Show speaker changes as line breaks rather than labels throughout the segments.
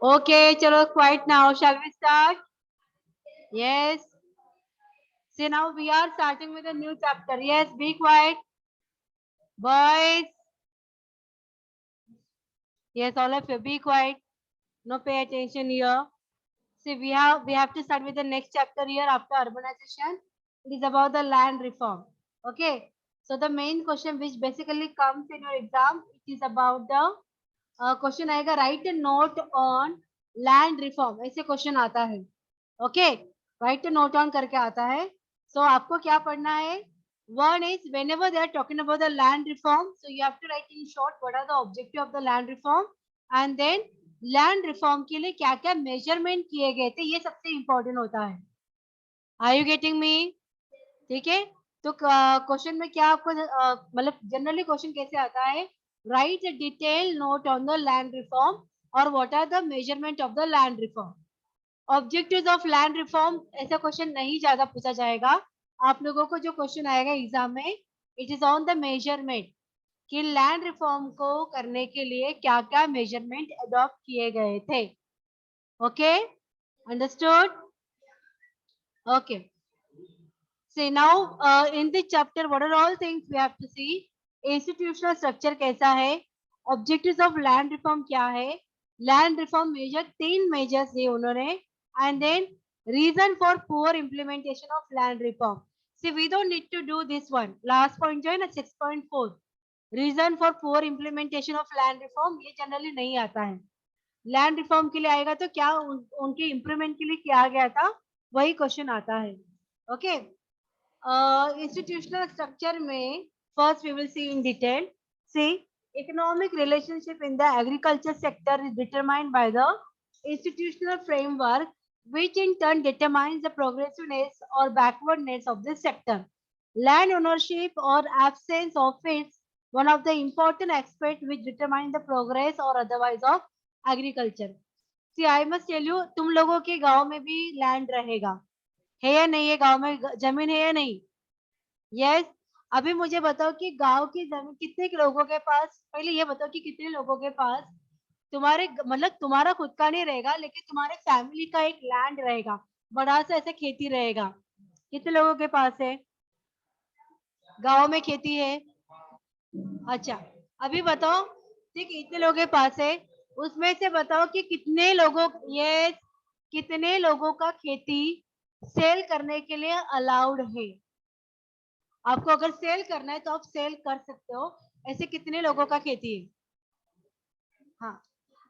Okay, chalo, quiet now. Shall we start? Yes. So now we are starting with a new chapter. Yes, be quiet. Boys. Yes, all of you, be quiet. No pay attention here. See, we have to start with the next chapter here after urbanization. It is about the land reform. Okay. So the main question which basically comes in your exam, it is about the question आएगा write note on land reform, ऐसे question आता है. Okay, right note on करके आता है. सो आपको क्या पढ़ना है? One is whenever they are talking about the land reform, so you have to write in short what are the objective of the land reform, and then land reform के लिए क्या क्या मेजरमेंट किए गए थे, ये सबसे important होता है. Are you getting me? ठीक है. तो क्वेश्चन में क्या आपको मतलब जनरली क्वेश्चन कैसे आता है? Write a detail note on the land reform और what are the measurement of the land reform. Objectives of land reform ऐसा क्वेश्चन नहीं ज्यादा पूछा जाएगा. आप लोगों को जो क्वेश्चन आएगा एग्जाम में, it is on the measurement कि लैंड रिफॉर्म को करने के लिए क्या क्या मेजरमेंट अडॉप्ट किए गए थे. Okay, understood? Okay. See now in this chapter what are all things we have to see? Institutional structure कैसा है? Objectives of land reform क्या है? Land reform measure 3 measures दिए उन्होंने, and then reason for poor implementation of land reform. See we don't need to do this one. Last point जो है ना 6.4 reason for poor implementation of land reform, ये generally नहीं आता है. Land reform के लिए आएगा तो क्या उनके implement के लिए किया गया था वही question आता है. Okay. Institutional structure में first we will see in detail. See, economic relationship in the agriculture sector is determined by the institutional framework, which in turn determines the progressiveness or backwardness of this sector. Land ownership or absence of it, one of the important aspects which determine the progress or otherwise of agriculture. See, I must tell you, तुम लोगों के गांव में भी land रहेगा, है या नहीं है? गांव में जमीन है या नहीं? यस. अभी मुझे बताओ कि गांव की जमीन कितने लोगों के पास, पहले ये बताओ कि कितने लोगों के पास तुम्हारे मतलब तुम्हारा खुद का नहीं रहेगा लेकिन तुम्हारे फैमिली का एक लैंड रहेगा, बड़ा सा ऐसा खेती रहेगा. कितने लोगों के पास है गांव में खेती है? अच्छा, अभी बताओ ठीक, इतने लोगों के पास है, उसमें से बताओ कि कितने लोगों, ये कितने लोगों का खेती सेल करने के लिए अलाउड है. आपको अगर सेल करना है तो आप सेल कर सकते हो. ऐसे कितने लोगों का खेती है? हाँ.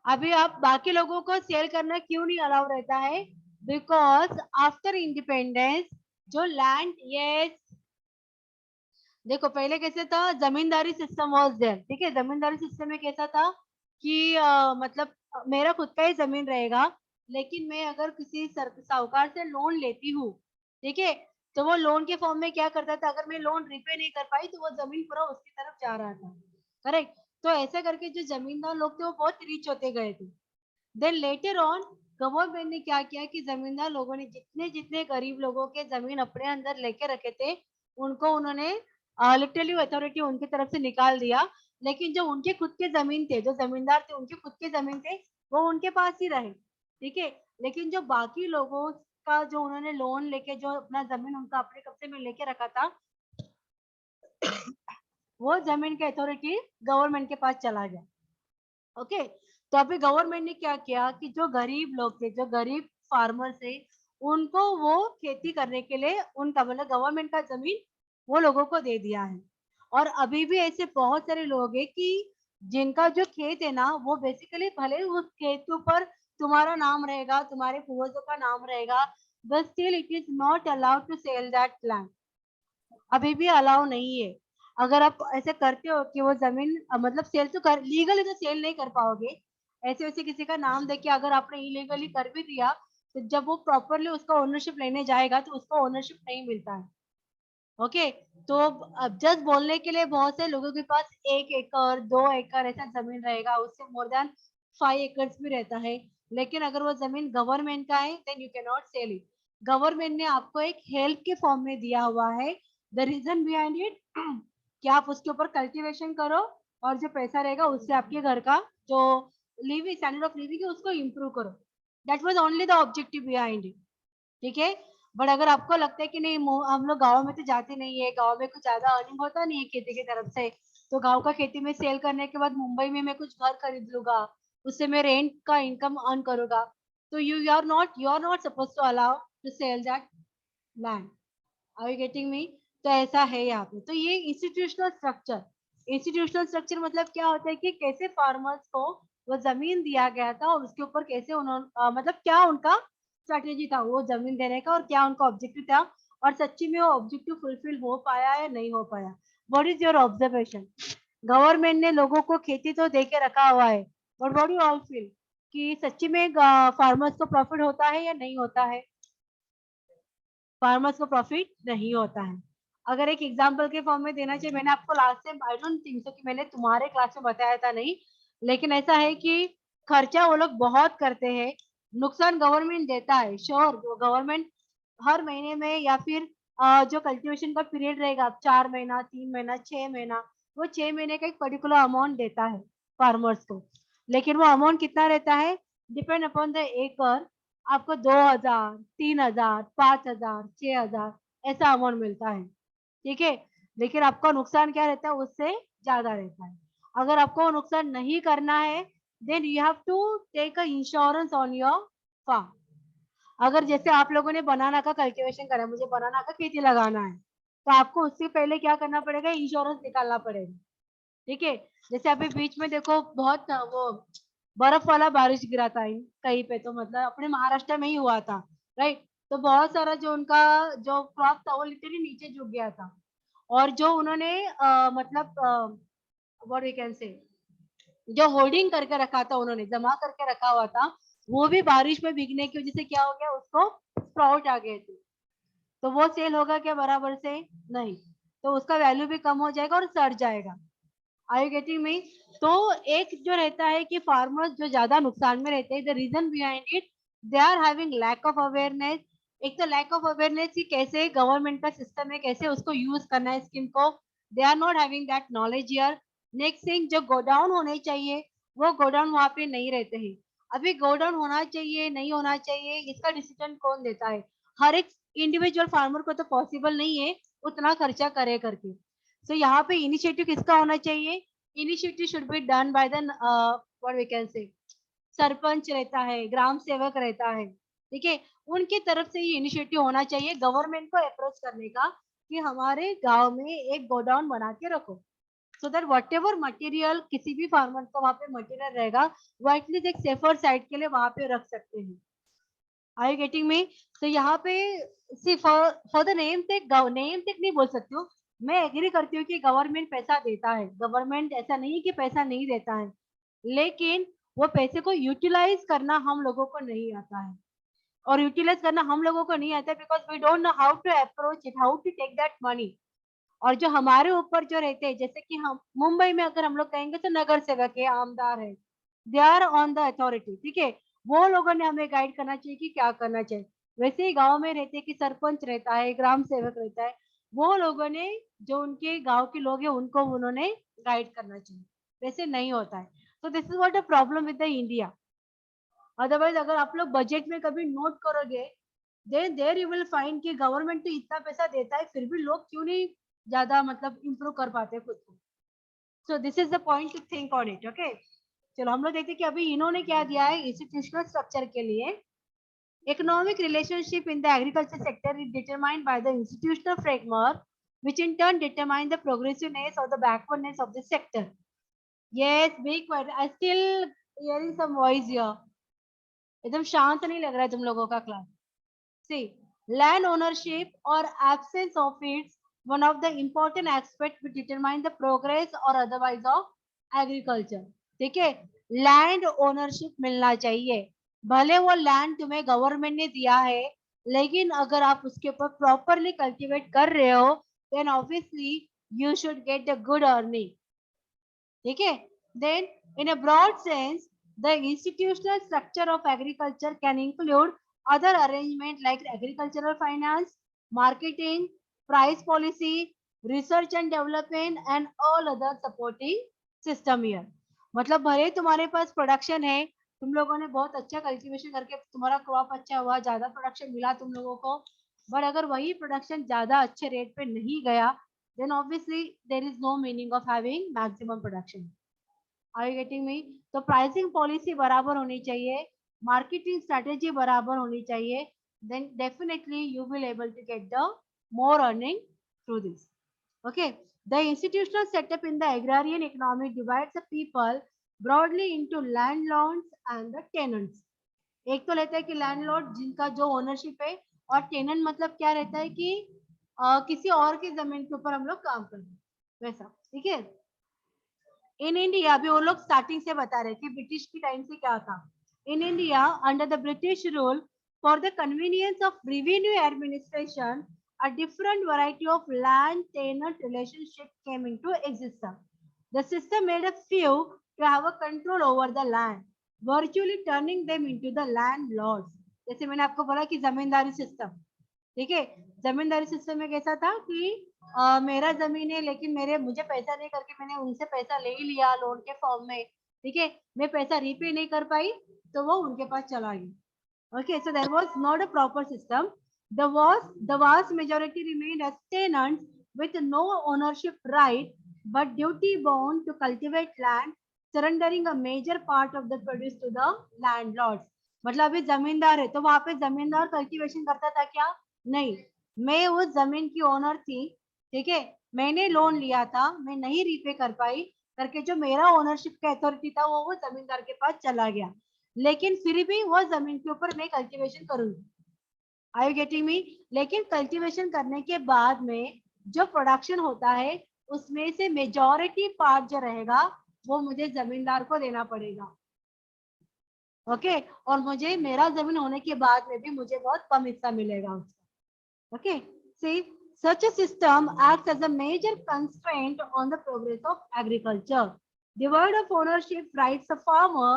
अभी आप बाकी लोगों को सेल करना क्यों नहीं अलाउ रहता है? बिकॉज आफ्टर इंडिपेंडेंस जो लैंड, ये देखो पहले कैसे था, जमींदारी सिस्टम वॉज देयर. ठीक है, जमींदारी सिस्टम में कैसा था कि मतलब मेरा खुद का ही जमीन रहेगा, लेकिन मैं अगर किसी साहूकार से लोन लेती हूँ, ठीक है, तो वो लोन के फॉर्म में क्या करता था, अगर मैं लोन रिपे नहीं कर पाई तो वो जमीन पूरा उसकी तरफ जा रहा था. करेक्ट. तो ऐसा करके जो जमींदार लोग थे वो बहुत रिच होते गए थे. देन लेटर ऑन गवर्नमेंट ने क्या किया कि जमींदार लोगों ने जितने जितने गरीब लोगों के जमीन अपने अंदर लेके रखे थे, उनको उन्होंने लिटरली अथॉरिटी उनकी तरफ से निकाल दिया. लेकिन जो उनके खुद के जमीन थे, जो जमींदार थे उनके खुद के जमीन थे, वो उनके पास ही रहे. ठीक है. लेकिन जो बाकी लोगों का जो उन्होंने लोन लेके जो अपना जमीन उनका अपने कब्जे में लेके रखा था, वो जमीन का अथॉरिटी गवर्नमेंट के पास चला गया. ओके. तो अभी गवर्नमेंट ने क्या किया कि जो गरीब लोग थे, जो गरीब फार्मर थे, उनको वो खेती करने के लिए उनका मतलब गवर्नमेंट का जमीन वो लोगों को दे दिया है. और अभी भी ऐसे बहुत सारे लोग हैं कि जिनका जो खेत है ना, वो बेसिकली भले उस खेत के ऊपर तुम्हारा नाम रहेगा, तुम्हारे पूर्वजों का नाम रहेगा, but still it is not allowed to sell that land. अभी भी अलाउ नहीं है. अगर आप ऐसे करते हो कि वो जमीन मतलब सेल तो कर लीगली तो सेल नहीं कर पाओगे. ऐसे वैसे किसी का नाम देके अगर आपने इलीगली कर भी दिया, तो जब वो प्रॉपरली उसका ओनरशिप लेने जाएगा तो उसको ओनरशिप नहीं मिलता है. ओके. तो अब जस्ट बोलने के लिए बहुत से लोगों के पास 1 एकड़ 2 एकड़ ऐसा जमीन रहेगा, उससे मोर देन 5 एकड़ भी रहता है. लेकिन अगर वो जमीन गवर्नमेंट का है then you can not sell it. Government ने आपको एक हेल्प के फॉर्म में दिया हुआ है. द रीजन बिहाइंड इट कि आप उसके ऊपर कल्टीवेशन करो और जो पैसा रहेगा उससे आपके घर का जो लिविंग स्टैंडर्ड ऑफ लिविंग है उसको इम्प्रूव करो. That was only the objective behind it. ठीक है. बट अगर आपको लगता है कि नहीं हम लोग गाँव में तो जाते नहीं है, गाँव में कुछ ज्यादा अर्निंग होता नहीं है खेती की तरफ से, तो गाँव का खेती में सेल करने के बाद मुंबई में मैं कुछ घर खरीद लूंगा, उससे मैं रेंट का इनकम अर्न करूंगा, तो you are not suppose to allow to sell that land. Are you getting me? तो ऐसा है यहाँ पे. तो ये इंस्टीट्यूशनल स्ट्रक्चर मतलब क्या होता है कि कैसे फार्मर्स को वो जमीन दिया गया था और उसके ऊपर कैसे उन्होंने मतलब क्या उनका स्ट्रेटेजी था वो जमीन देने का, और क्या उनका ऑब्जेक्टिव था, और सच्ची में वो ऑब्जेक्टिव फुलफिल हो पाया या नहीं हो पाया. What is your observation? Government ने लोगों को खेती तो दे के रखा हुआ है, but what you all feel कि सच्ची में फार्मर्स को प्रॉफिट होता है या नहीं होता है? फार्मर्स को प्रॉफिट नहीं होता है. अगर एक एग्जांपल के फॉर्म में देना चाहिए, मैंने आपको last time I don't think so कि मैंने तुम्हारे क्लास में बताया था, नहीं, लेकिन ऐसा है कि खर्चा वो लोग बहुत करते हैं, नुकसान गवर्नमेंट देता है. श्योर गवर्नमेंट हर महीने में या फिर जो कल्टीवेशन का पीरियड रहेगा 4 महीना 3 महीना 6 महीना, वो 6 महीने का एक पर्टिकुलर अमाउंट देता है फार्मर्स को. लेकिन वो अमाउंट कितना रहता है डिपेंड अपॉन द एकर. आपको 2,000 3,000 5,000 6,000 ऐसा अमाउंट मिलता है. ठीक है. लेकिन आपका नुकसान क्या रहता है उससे ज्यादा रहता है. अगर आपको वो नुकसान नहीं करना है then you have to take a insurance on your farm. अगर जैसे आप लोगों ने बनाना का कल्टीवेशन करा है, मुझे बनाना का खेती लगाना है, तो आपको उससे पहले क्या करना पड़ेगा, इंश्योरेंस निकालना पड़ेगा. ठीक है. जैसे अभी बीच में देखो बहुत वो बर्फ वाला बारिश गिरा था कहीं पे, तो मतलब अपने महाराष्ट्र में ही हुआ था, राइट. तो बहुत सारा जो उनका जो क्रॉप था वो लिटरली नीचे झुक गया था. और जो उन्होंने मतलब व्हाट वी कैन से जो होल्डिंग करके रखा था, उन्होंने जमा करके रखा हुआ था, वो भी बारिश में भीगने की वजह से क्या हो गया, उसको स्प्राउट आ गए थे. तो वो सेल होगा क्या बराबर से? नहीं. तो उसका वैल्यू भी कम हो जाएगा और सड़ जाएगा. Are you getting me? तो एक जो रहता है कि फार्मर्स जो ज्यादा नुकसान में रहते हैं, the reason behind it they are having lack of awareness. एक तो लैक ऑफ अवेयरनेस कि कैसे गवर्नमेंट का सिस्टम है, कैसे उसको यूज करना है स्कीम को, they are not having that knowledge here. Next thing, जो गोडाउन होने चाहिए वो गोडाउन वहां पे नहीं रहते हैं. अभी गोडाउन होना चाहिए नहीं होना चाहिए इसका डिसीजन कौन देता है? हर एक इंडिविजुअल फार्मर को तो पॉसिबल नहीं है उतना खर्चा करे करके. सो यहाँ पे इनिशिएटिव किसका होना चाहिए? Initiative should be done by the what we can say sarpanch रहता है, ग्राम सेवक रहता है. ठीक है. उनकी तरफ से ये इनिशिएटिव होना चाहिए गवर्नमेंट को अप्रोच करने का कि हमारे गांव में एक गोडाउन बना के रखो, so that what ever material किसी भी फार्मर को वहां पे मटेरियल रहेगा वो एटलीस्ट एक सेफर साइड के लिए वहां पे रख सकते हैं. Are you getting me? तो यहाँ पे see for the name take नहीं बोल सकती हूँ. मैं एग्री करती हूँ कि गवर्नमेंट पैसा देता है, गवर्नमेंट ऐसा नहीं है कि पैसा नहीं देता है, लेकिन वो पैसे को यूटिलाइज करना हम लोगों को नहीं आता है. और यूटिलाइज करना हम लोगों को नहीं आता है because we don't know how to approach it, how to take that money. और जो हमारे ऊपर जो रहते हैं, जैसे कि हम मुंबई में अगर हम लोग कहेंगे तो नगर सेवक है, आमदार है, they are on the authority. ठीक है. वो लोगों ने हमें गाइड करना चाहिए कि क्या करना चाहिए. वैसे ही गांव में रहते कि सरपंच रहता है, ग्राम सेवक रहता है, वो लोगों ने जो उनके गांव के लोग हैं उनको उन्होंने गाइड करना चाहिए. वैसे नहीं होता है. तो this is what a problem with the India. Otherwise अगर आप लोग बजट में कभी नोट करोगे then there you will find कि गवर्नमेंट तो इतना पैसा देता है फिर भी लोग क्यों नहीं ज्यादा मतलब इम्प्रूव कर पाते खुद को. So this is the point two think on it. Okay. चलो हम लोग देखते हैं कि अभी इन्होंने क्या दिया है इंस्टीट्यूशनल स्ट्रक्चर के लिए. Economic relationship in the agriculture sector is determined by the institutional framework which in turn determine the progressiveness or the backwardness of the sector. Yes, be quiet. I still hearing some voice here. एकदम शांत नहीं लग रहा है तुम लोगों का class. See, land ownership or absence of its one of the important aspects which determine the progress or otherwise of agriculture. ठीक है. लैंड ओनरशिप मिलना चाहिए. भले वो लैंड तुम्हें गवर्नमेंट ने दिया है, लेकिन अगर आप उसके ऊपर प्रॉपरली कल्टीवेट कर रहे हो then obviously you should get the good earning. ठीक है. Then in a broad sense the institutional structure of agriculture can include other arrangement like agricultural finance, marketing, price policy, research and development and all other supporting system here. मतलब भले ही तुम्हारे पास production है, तुम लोगों ने बहुत अच्छा कल्टीवेशन करके तुम्हारा क्रॉप अच्छा हुआ, ज्यादा प्रोडक्शन मिला तुम लोगों को, बट अगर वही प्रोडक्शन ज्यादा अच्छे रेट पे नहीं गया, then obviously there is no meaning of having maximum production. Are you getting me? तो प्राइसिंग पॉलिसी बराबर होनी चाहिए, मार्केटिंग स्ट्रेटेजी बराबर होनी चाहिए, then definitely you will able to get the more earning through this. Okay, the institutional setup in the agrarian economy divides the people broadly into landlords and the tenants. एक तो रहता है कि landlord जिनका जो ओनरशिप है, और tenant मतलब क्या रहता है कि किसी और की जमीन के ऊपर हम लोग काम कर रहे हैं, वैसा। ठीक है। इन इंडिया, अभी वो लोग स्टार्टिंग से बता रहे कि ब्रिटिश की टाइम से क्या था। In India under the British rule, for the convenience of revenue administration, a different variety of land tenant relationship came into existence. The system made a few to have a control over the land, virtually turning them into the landlords. जैसे मैंने आपको बोला कि जमींदारी system, ठीक है। जमींदारी system में कैसा था कि मेरा जमीन है, लेकिन मेरे मुझे पैसा नहीं करके मैंने उनसे पैसा ले ही लिया लोन के फॉर्म में, ठीक है। मैं पैसा रीपे नहीं कर पाई, तो वो उनके पास चला गया। Okay, so there was not a proper system. The vast majority remained as tenants with no ownership right, but duty bound to cultivate land, surrendering a major part of the produce to the landlords. मतलब अभी जमींदार है तो वहां पे जमींदार cultivation करता था क्या? नहीं, मैं उस जमीन की ओनर थी, ठीक है। मैंने लोन लिया था, मैं नहीं रीपे कर पाई करके, जो मेरा ओनरशिप का अथॉरिटी था वो जमींदार के पास चला गया, लेकिन फिर भी वो जमीन के ऊपर मैं कल्टीवेशन करूंगी। Are you getting me? लेकिन कल्टीवेशन करने के बाद में जो प्रोडक्शन होता है, उसमें से मेजॉरिटी पार्ट जो रहेगा वो मुझे जमींदार को देना पड़ेगा। ओके, और मुझे मेरा जमीन होने के बाद में भी मुझे बहुत कम हिस्सा मिलेगा उसका। Okay, see, such a system acts as a major constraint on the progress of agriculture. Devoid of ownership rights, the farmer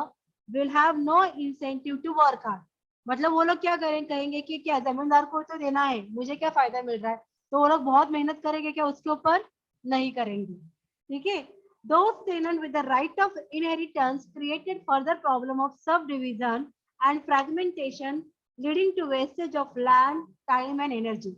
will have no incentive to work hard. मतलब वो लोग क्या कहेंगे कि क्या जमींदार को तो देना है, मुझे क्या फायदा मिल रहा है, तो वो लोग बहुत मेहनत करेंगे क्या उसके ऊपर? नहीं करेंगे। ठीक है। Those tenants with the right of inheritance created further problem of subdivision and fragmentation, leading to wastage of land, time and energy.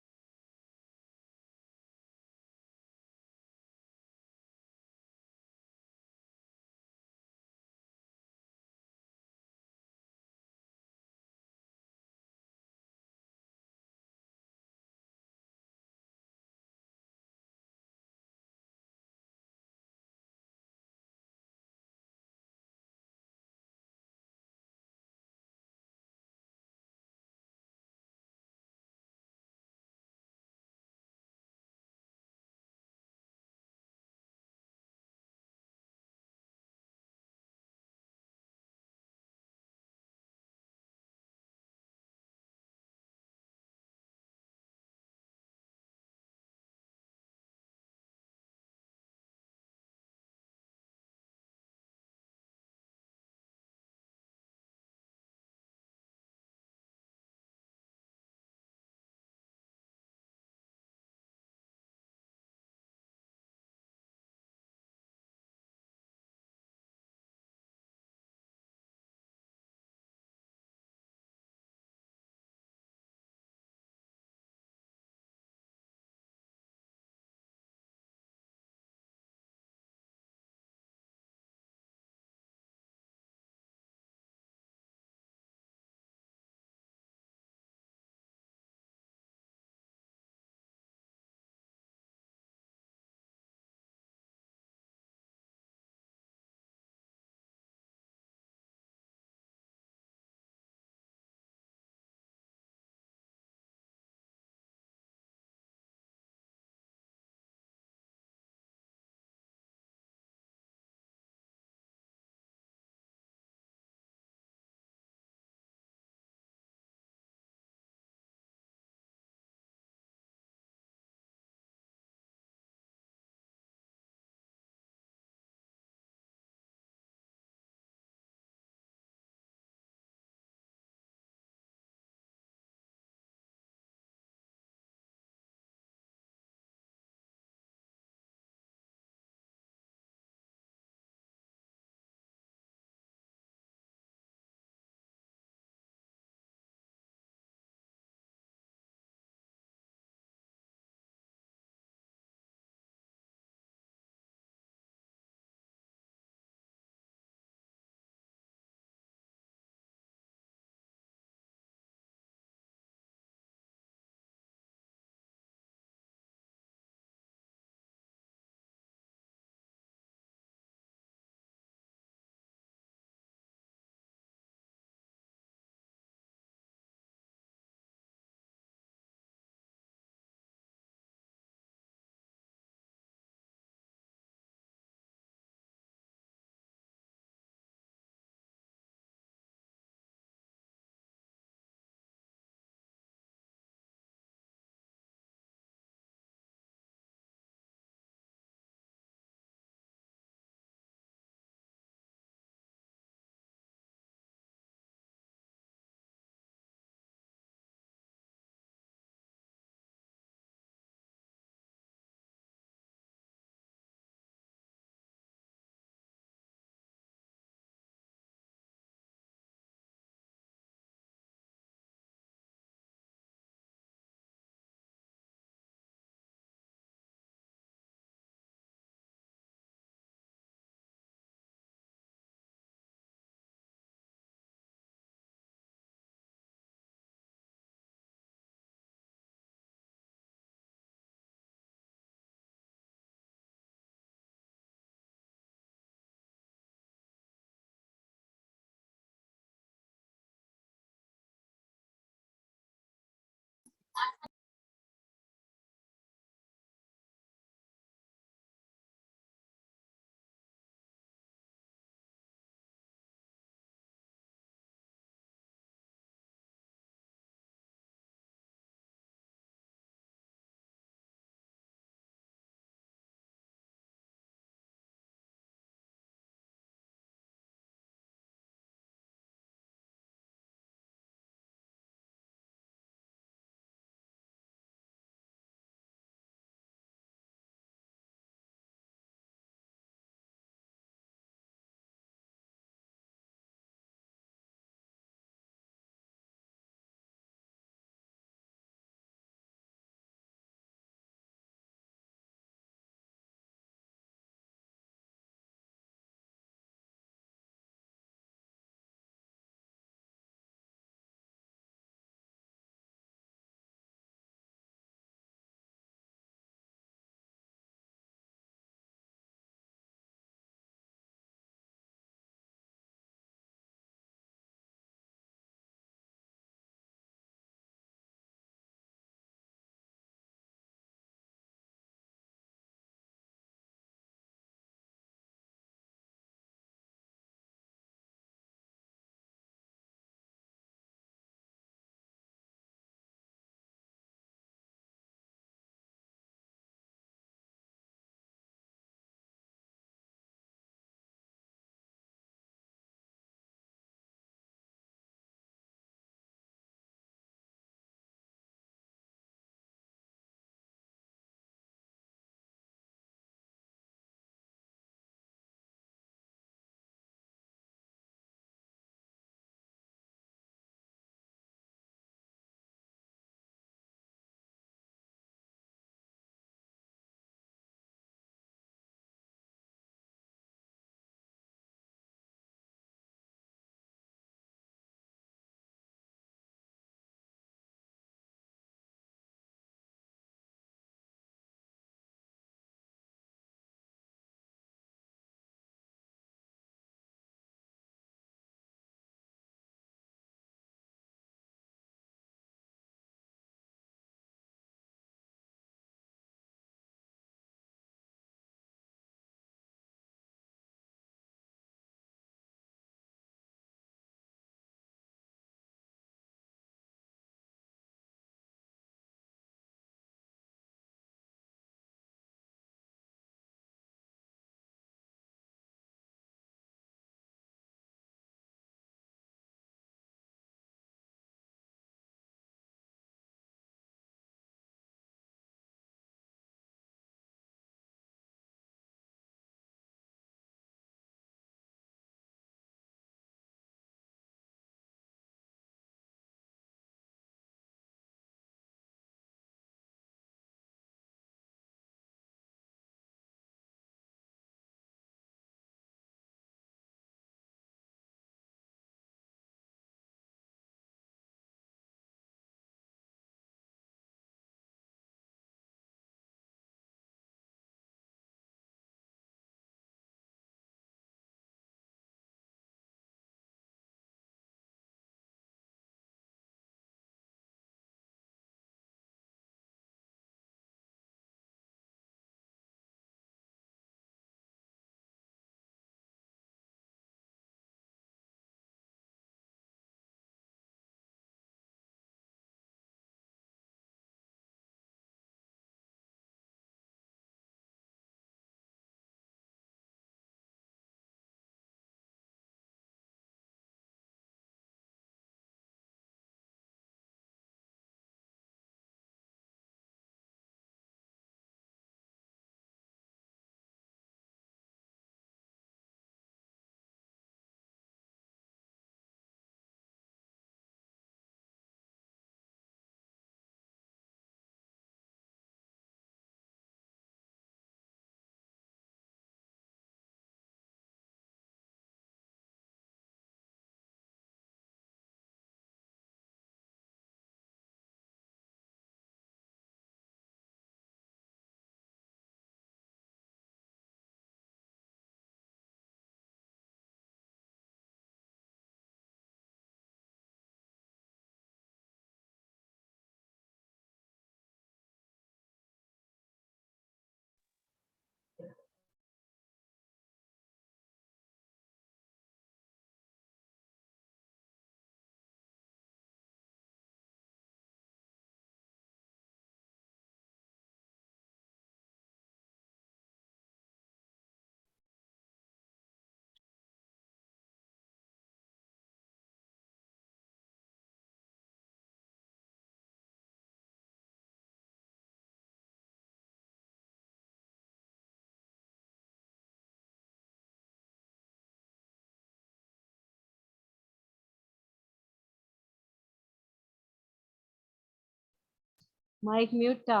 Mic mute था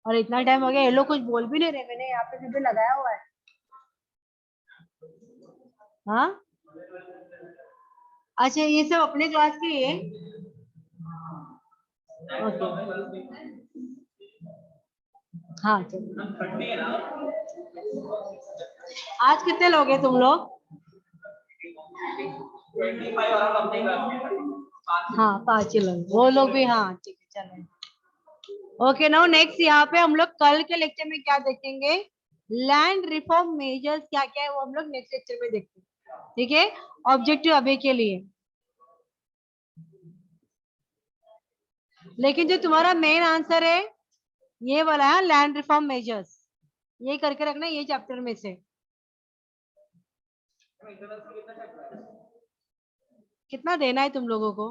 और इतना टाइम हो गया ये लोग कुछ बोल भी नहीं रहे, मैंने यहाँ पे सीधे लगाया हुआ है। हाँ अच्छा ये सब अपने क्लास के ही है। ओके हाँ चलो। आज कितने लोग हैं तुम लोग? हाँ 5 ही लोग, वो लोग भी हाँ ठीक है चलो। ओके नाउ नेक्स्ट यहाँ पे हम लोग कल के लेक्चर में क्या देखेंगे, लैंड रिफॉर्म मेजर्स क्या क्या है वो हम लोग नेक्स्ट लेक्चर में देखते हैं, ठीक है। ऑब्जेक्टिव अभी के लिए, लेकिन जो तुम्हारा मेन आंसर है ये वाला है लैंड रिफॉर्म मेजर्स, ये करके रखना ये चैप्टर में से। कितना देना है तुम लोगों को?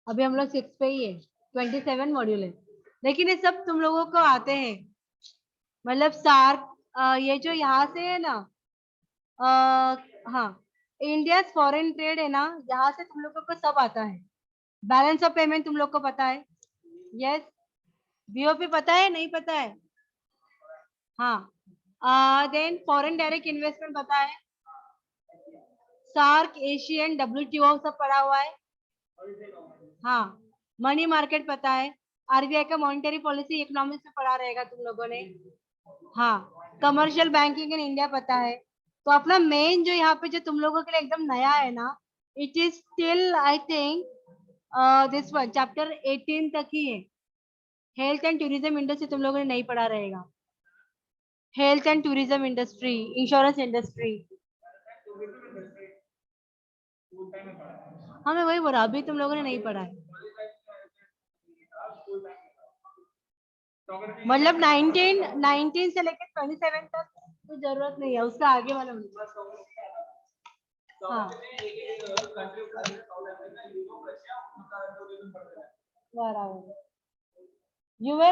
अभी हम लोग 6 पे ही है, 27 मॉड्यूल है, लेकिन ये सब तुम लोगों को आते हैं, मतलब सार्क ये जो यहाँ से है ना, हाँ इंडिया फॉरेन ट्रेड है ना, यहाँ से तुम लोगों को सब आता है। बैलेंस ऑफ पेमेंट तुम लोग को पता है, यस। बीओपी पता है नहीं पता है? हाँ देन फॉरेन डायरेक्ट इन्वेस्टमेंट पता है, सार्क एशियन डब्ल्यूटीओ सब पढ़ा हुआ है। हाँ मनी मार्केट पता है, आरबीआई का मॉनेटरी पॉलिसी इकोनॉमिक्स में पढ़ा रहेगा तुम लोगों ने। हाँ कमर्शियल बैंकिंग इन इंडिया पता है। तो अपना मेन जो यहाँ पे जो तुम लोगों के लिए एकदम नया है ना, it is still I think this one chapter 18 तक ही है। हेल्थ एंड टूरिज्म इंडस्ट्री तुम लोगों ने नहीं पढ़ा रहेगा, health and tourism industry, insurance industry. हाँ मैं वही बोल रहा, अभी तुम लोगों ने नहीं पढ़ा है, मतलब 19 से लेकर 27 तक तो जरूरत नहीं है, उसका आगे वाला हाँ बराबर। यूएस